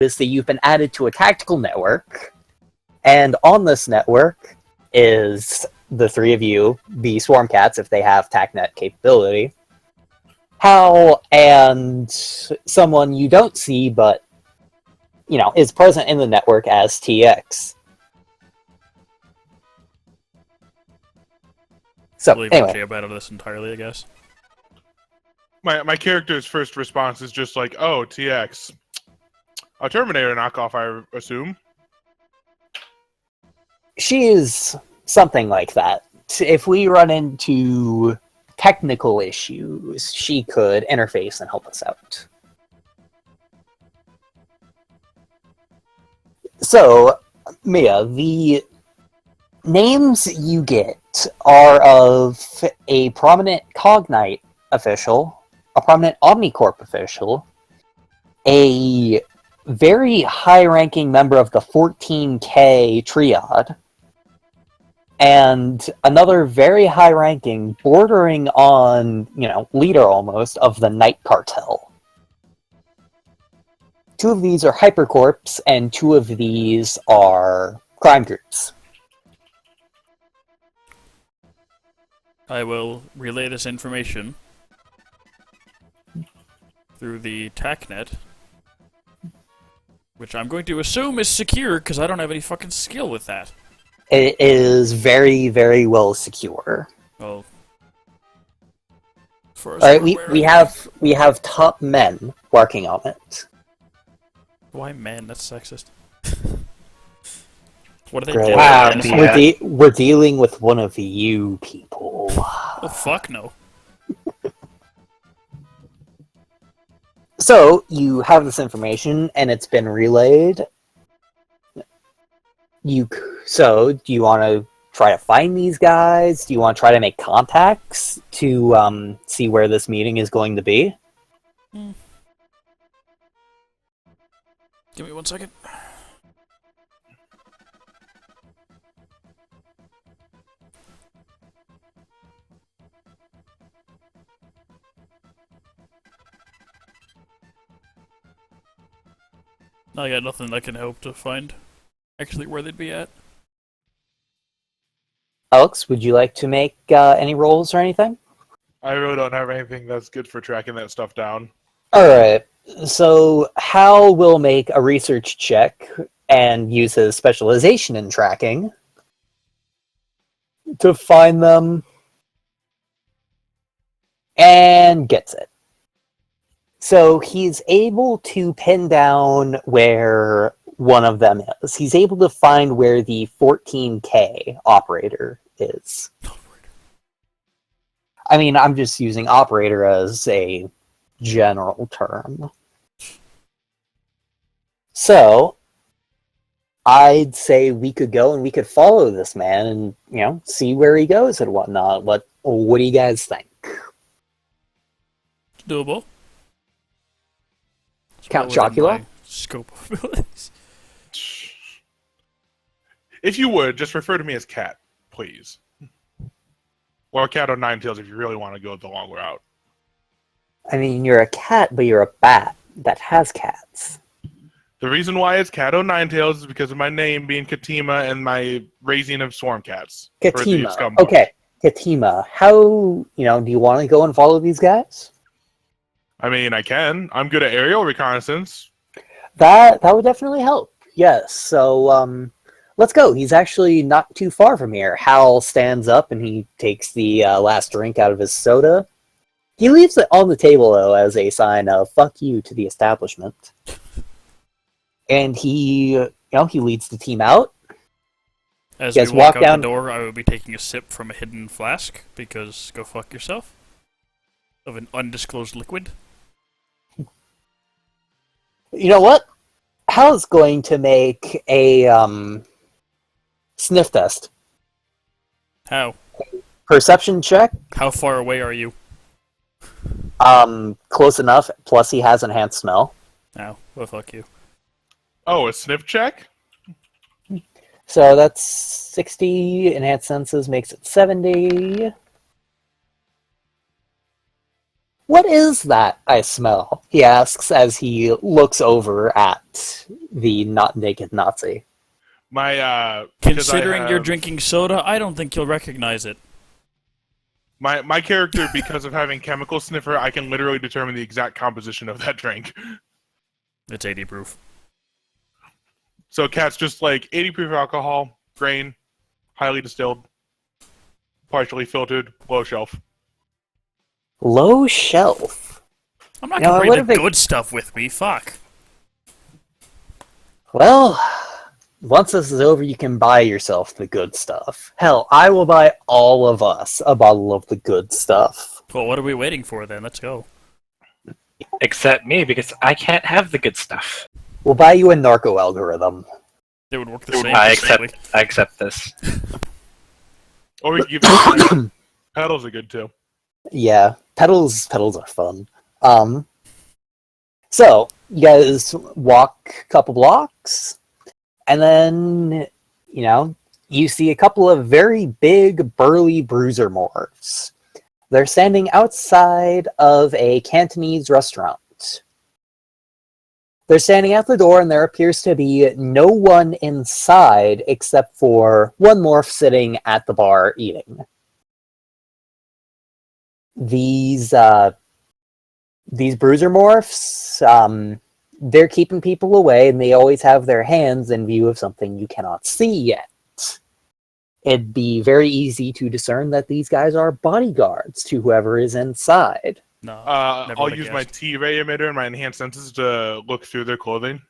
is that you've been added to a tactical network, and on this network is the three of you, the Swarm Cats, if they have TACnet capability, Hal, and someone you don't see, but, you know, is present in the network as TX. So, I'll leave anyway. Jab out of this entirely, I guess. My character's first response is just like, oh, TX. A Terminator knockoff, I assume. She is something like that. If we run into technical issues, she could interface and help us out. So, Mia, the names you get are of a prominent Cognite official, a prominent Omnicorp official, a very high-ranking member of the 14K Triad, and another very high-ranking, bordering on, you know, leader almost, of the Night Cartel. 2 of these are Hypercorps, and 2 of these are crime groups. I will relay this information through the TACnet, which I'm going to assume is secure, because I don't have any fucking skill with that. It is very, very well secure. Well, all right, we have top men working on it. Why men? That's sexist. What are they Great. doing? Wow, We're dealing with one of you people. Oh fuck no. So you have this information, and it's been relayed. So, do you want to try to find these guys? Do you want to try to make contacts to see where this meeting is going to be? Give me 1 second. I got nothing I can help to find actually where they'd be at. Alex, would you like to make any rolls or anything? I really don't have anything that's good for tracking that stuff down. Alright, so Hal will make a research check and use his specialization in tracking to find them, and gets it. So he's able to pin down where one of them is. He's able to find where the 14K operator is. I mean, I'm just using operator as a general term. So, I'd say we could go and we could follow this man and, you know, see where he goes and whatnot. What do you guys think? It's doable. Count Well within Chocula? my scope of abilities. If you would, just refer to me as Cat, please. Or Cat on Nine Tails if you really want to go the long route. I mean, you're a cat, but you're a bat that has cats. The reason why it's Cat on Nine Tails is because of my name being Katima and my raising of swarm cats. For the Katima. Scumbugs. Okay, Katima. How, you know, do you want to go and follow these guys? I mean, I can. I'm good at aerial reconnaissance. That would definitely help. Yes. So, let's go. He's actually not too far from here. Hal stands up and he takes the last drink out of his soda. He leaves it on the table, though, as a sign of "fuck you" to the establishment. And he leads the team out. As You we guys walk walk out down- the door, I will be taking a sip from a hidden flask, because go fuck yourself. Of an undisclosed liquid. You know what? Hal's going to make a sniff test. How? Perception check. How far away are you? Close enough. Plus, he has enhanced smell. Now, well, fuck you. Oh, a sniff check? So that's 60. Enhanced senses makes it 70. What is that I smell? He asks as he looks over at the not naked Nazi. Considering you're drinking soda, I don't think you'll recognize it. My character, because of having chemical sniffer, I can literally determine the exact composition of that drink. It's 80 proof. So Cat's just like 80 proof alcohol, grain, highly distilled, partially filtered, low shelf. Low shelf. I'm not gonna bring the good stuff with me. Fuck. Well, once this is over, you can buy yourself the good stuff. Hell, I will buy all of us a bottle of the good stuff. Well, what are we waiting for then? Let's go. Except me, because I can't have the good stuff. We'll buy you a narco algorithm. It would work the same. I accept this. Or we can give it pedals are good too. Yeah, pedals are fun. So you guys walk a couple blocks, and then you see a couple of very big, burly bruiser morphs. They're standing outside of a Cantonese restaurant. They're standing at the door, and there appears to be no one inside except for one morph sitting at the bar eating. These bruiser morphs, they're keeping people away, and they always have their hands in view of something you cannot see yet. It'd be very easy to discern that these guys are bodyguards to whoever is inside. No. I'll use my T-ray emitter and my enhanced senses to look through their clothing.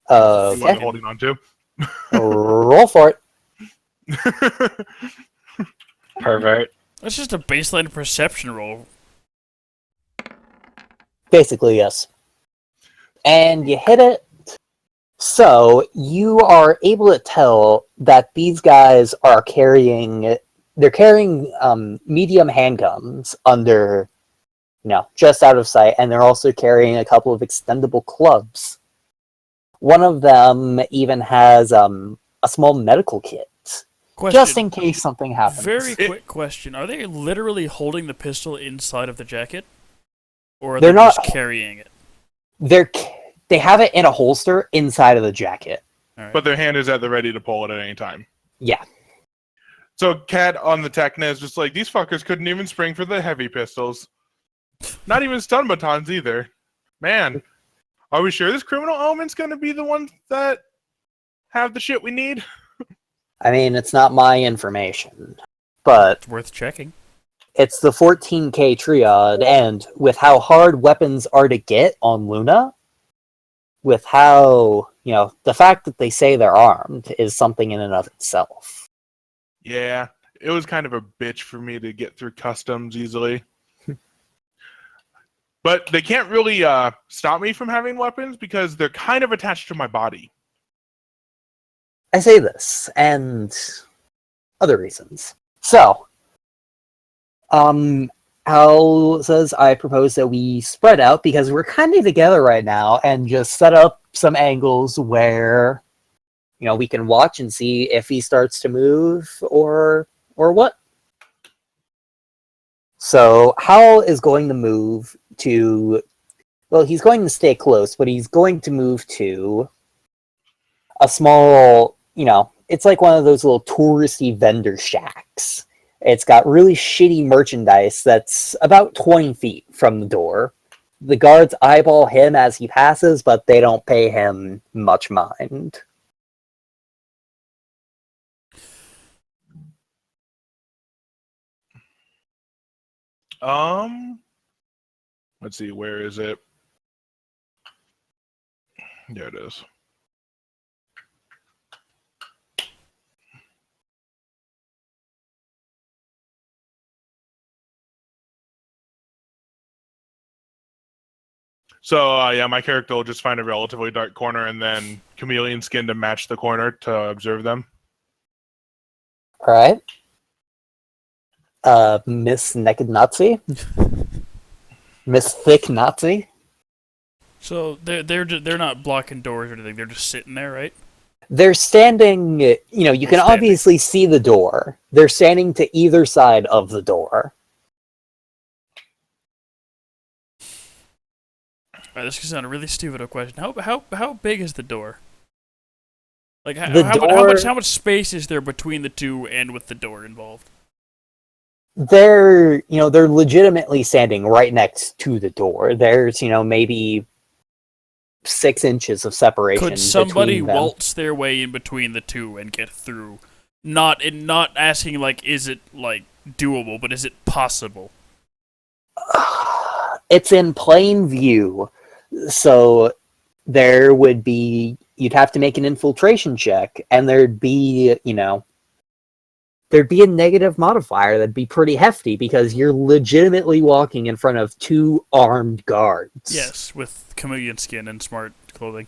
See what Okay. I'm holding on to. Roll for it. Pervert. That's just a baseline perception roll. Basically, yes. And you hit it. So you are able to tell that these guys are carrying medium handguns under, just out of sight, and they're also carrying a couple of extendable clubs. One of them even has a small medical kit, just in case something happens. Very quick question. Are they literally holding the pistol inside of the jacket? Or are They're they not- just carrying it? They have it in a holster inside of the jacket. All right. But their hand is at the ready to pull it at any time. Yeah. So Cat on the Techna is just like, these fuckers couldn't even spring for the heavy pistols. Not even stun batons either. Man, are we sure this criminal element's gonna be the ones that have the shit we need? I mean, it's not my information, but It's worth checking. it's the 14K triad, and with how hard weapons are to get on Luna, with how, the fact that they say they're armed is something in and of itself. Yeah, it was kind of a bitch for me to get through customs easily. But they can't really stop me from having weapons because they're kind of attached to my body. I say this, and other reasons. So, Al says, I propose that we spread out because we're kind of together right now and just set up some angles where, we can watch and see if he starts to move or what. So Hal is going to move to, he's going to stay close, but he's going to move to a small, it's like one of those little touristy vendor shacks. It's got really shitty merchandise that's about 20 feet from the door. The guards eyeball him as he passes, but they don't pay him much mind. Let's see, where is it? There it is. So, yeah, my character will just find a relatively dark corner and then chameleon skin to match the corner to observe them. Alright. Miss Naked Nazi? Miss Thick Nazi? So they're not blocking doors or anything. They're just sitting there, right? They're standing, you can obviously see the door. They're standing to either side of the door. This is not a really stupid question. How big is the door? Like The how door- much space is there between the two and with the door involved? They're legitimately standing right next to the door. There's, maybe 6 inches of separation Could somebody between them. waltz their way in between the two and get through? Not asking like, is it like doable, but is it possible? It's in plain view, so you'd have to make an infiltration check, and there'd be a negative modifier that'd be pretty hefty because you're legitimately walking in front of 2 armed guards. Yes, with chameleon skin and smart clothing.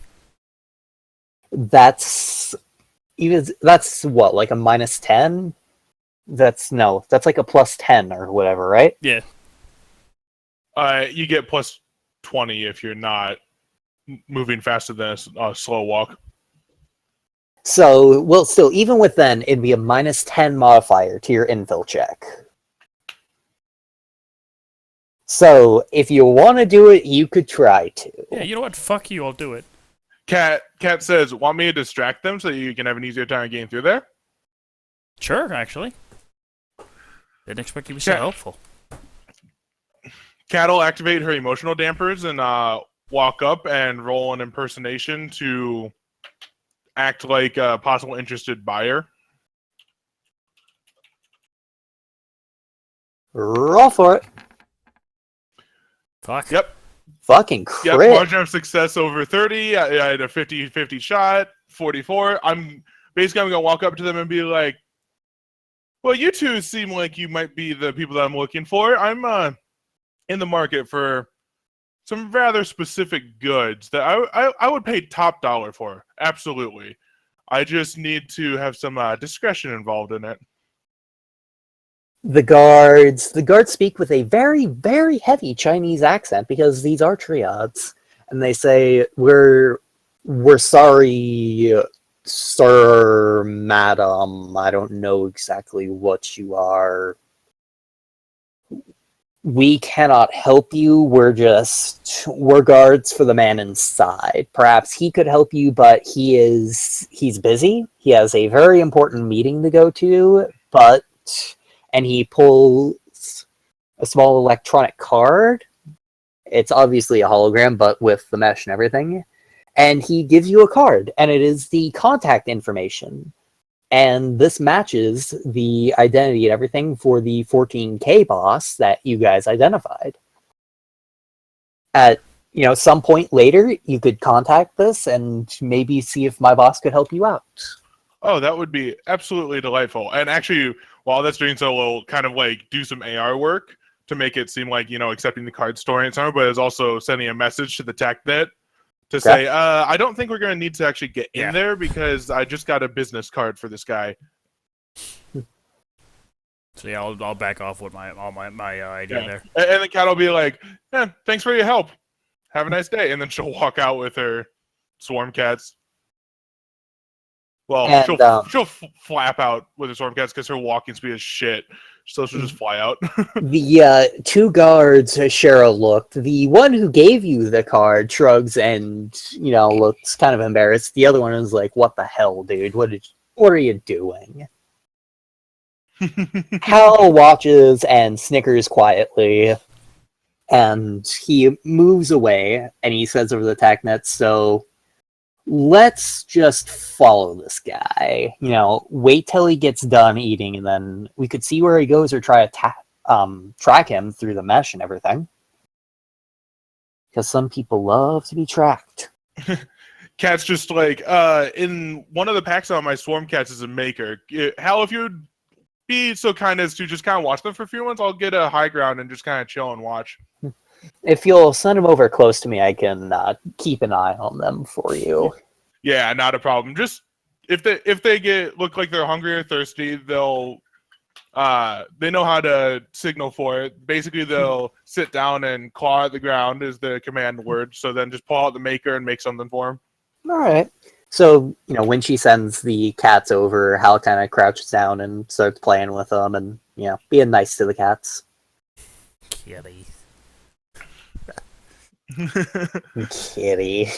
That's what, like a -10? That's like a +10 or whatever, right? Yeah. You get +20 if you're not moving faster than a slow walk. So, well, still, even with then, it'd be a -10 modifier to your infill check. So, if you want to do it, you could try to. Yeah, you know what? Fuck you, I'll do it. Cat says, "Want me to distract them so you can have an easier time getting through there?" Sure, actually. Didn't expect you to be so Cat- helpful. Cat will activate her emotional dampers and walk up and roll an impersonation to act like a possible interested buyer. Roll for it. Fuck. Yep. Fucking Yep, crit. margin of success over 30. I had a 50-50 shot, 44. I'm going to walk up to them and be like, well, you two seem like you might be the people that I'm looking for. I'm in the market for some rather specific goods that I would pay top dollar for. Absolutely. I just need to have some discretion involved in it. The guards speak with a very, very heavy Chinese accent because these are triads, and they say, "We're sorry, sir, madam. I don't know exactly what you are. We cannot help you. We're guards for the man inside. Perhaps he could help you, but he's busy. He has a very important meeting to go to, but..." And he pulls a small electronic card. It's obviously a hologram, but with the mesh and everything. And he gives you a card, and it is the contact information. And this matches the identity and everything for the 14K boss that you guys identified. At some point later, you could contact this and maybe see if my boss could help you out. Oh, that would be absolutely delightful. And actually, while that's doing so, we'll kind of like do some AR work to make it seem like, accepting the card story and something, but it's also sending a message to the TechNet to say, I don't think we're going to need to actually get in there because I just got a business card for this guy. So yeah, I'll back off with my idea there. And the cat will be like, thanks for your help. Have a nice day. And then she'll walk out with her swarm cats. Well, And, she'll flap out with her swarm cats because her walking speed is shit. So she'll just fly out. The 2 guards share a look. The one who gave you the card shrugs and, looks kind of embarrassed. The other one is like, "What the hell, dude? What are you doing?" Hal watches and snickers quietly, and he moves away, and he says over the TechNet, "So let's just follow this guy. Wait till he gets done eating, and then we could see where he goes or try to track him through the mesh and everything. Because some people love to be tracked." Cat's just like, in one of the packs on my swarm cats is a maker. Hal, if you'd be so kind as to just kind of watch them for a few months, I'll get a high ground and just kind of chill and watch. If you'll send them over close to me, I can keep an eye on them for you. Yeah, not a problem. Just if they look like they're hungry or thirsty, they'll they know how to signal for it. Basically, they'll sit down and claw at the ground is the command word. So then just pull out the maker and make something for them. All right. So, when she sends the cats over, Hal kind of crouches down and starts playing with them and, being nice to the cats. Kitty. Kitty.